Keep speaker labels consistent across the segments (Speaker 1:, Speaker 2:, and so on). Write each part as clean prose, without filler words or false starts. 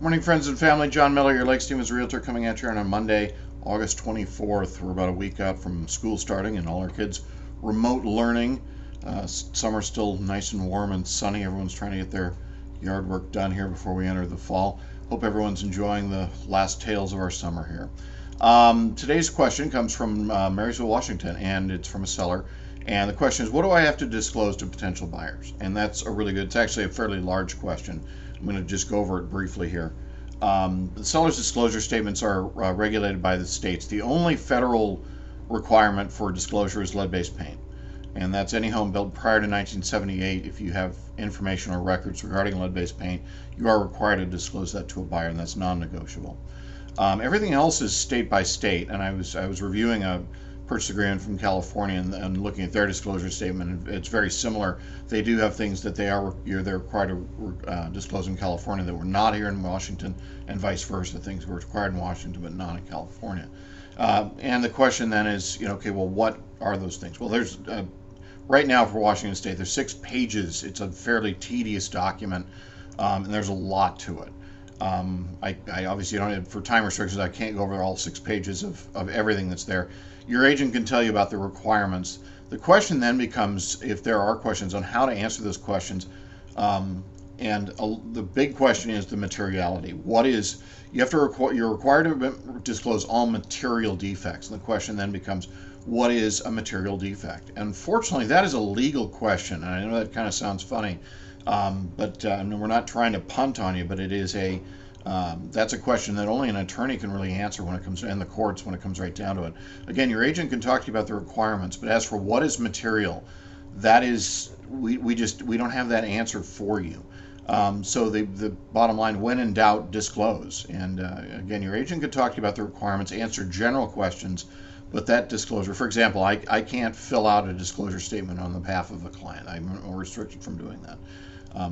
Speaker 1: Morning, friends and family. John Miller, your Lake Stevens Realtor, coming at you on a Monday, August 24th. We're about a week out from school starting and all our kids remote learning. Summer's still nice and warm and sunny. Everyone's trying to get their yard work done here before we enter the fall. Hope everyone's enjoying the last tales of our summer here. Today's question comes from Marysville, Washington, and it's from a seller. And the question is, what do I have to disclose to potential buyers? And that's a really good, it's actually a fairly large question. I'm going to just go over it briefly here. The seller's disclosure statements are regulated by the states. The only federal requirement for disclosure is lead-based paint. And that's any home built prior to 1978. If you have information or records regarding lead-based paint, you are required to disclose that to a buyer, and that's non-negotiable. Everything else is state by state, and I was reviewing a purchase agreement from California and looking at their disclosure statement, and it's very similar. They do have things that they're required to disclose in California that were not here in Washington, and vice versa. Things were required in Washington but not in California. And the question then is, okay, well, what are those things? Well, there's right now for Washington State, there's 6 pages. It's a fairly tedious document, and there's a lot to it. I obviously don't have, for time restrictions, I can't go over all 6 pages of everything that's there. Your agent can tell you about the requirements. The question then becomes, if there are questions, on how to answer those questions. The big question is the materiality. You're required to disclose all material defects. And the question then becomes, what is a material defect? And fortunately, that is a legal question. And I know that kind of sounds funny, but we're not trying to punt on you, but it is that's a question that only an attorney can really answer when it comes in the courts, when it comes right down to it. Again, your agent can talk to you about the requirements, but as for what is material, that is, we don't have that answer for you. So the bottom line, when in doubt, disclose. And again, your agent can talk to you about the requirements, answer general questions, but that disclosure, for example, I can't fill out a disclosure statement on the behalf of a client. I'm restricted from doing that.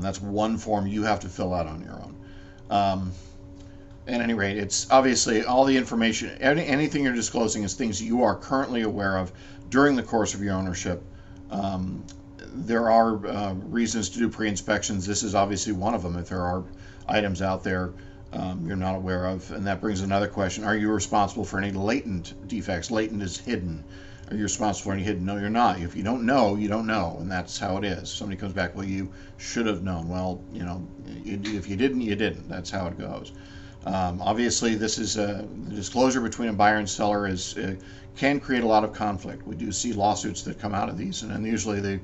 Speaker 1: That's one form you have to fill out on your own. At any rate, it's obviously all the information, anything you're disclosing is things you are currently aware of during the course of your ownership. There are reasons to do pre-inspections. This is obviously one of them. If there are items out there you're not aware of, and that brings another question: are you responsible for any latent defects? Latent is hidden. Are you responsible for any hidden? No, you're not. If you don't know, you don't know, and that's how it is. Somebody comes back, well, you should have known. Well, if you didn't, you didn't. That's how it goes. Obviously, this is the disclosure between a buyer and seller can create a lot of conflict. We do see lawsuits that come out of these, and usually the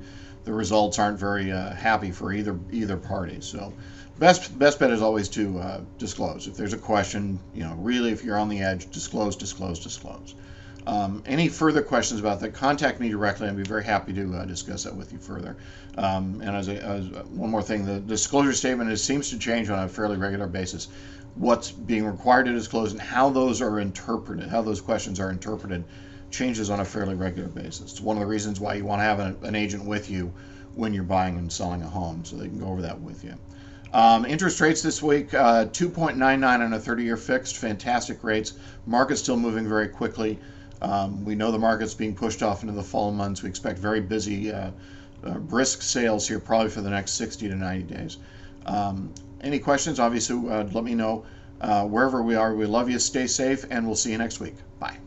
Speaker 1: results aren't very happy for either party. So, best bet is always to disclose. If there's a question, really, if you're on the edge, disclose. Any further questions about that, contact me directly. I'd be very happy to discuss that with you further. And as one more thing, the disclosure statement seems to change on a fairly regular basis. What's being required to disclose and how those are interpreted, how those questions are interpreted, changes on a fairly regular basis. It's one of the reasons why you want to have an agent with you when you're buying and selling a home, so they can go over that with you. Interest rates this week, 2.99 on a 30-year fixed, fantastic rates. Market's still moving very quickly. We know the market's being pushed off into the fall months. We expect very busy, brisk sales here probably for the next 60 to 90 days. Any questions, obviously, let me know. Wherever we are, we love you. Stay safe, and we'll see you next week. Bye.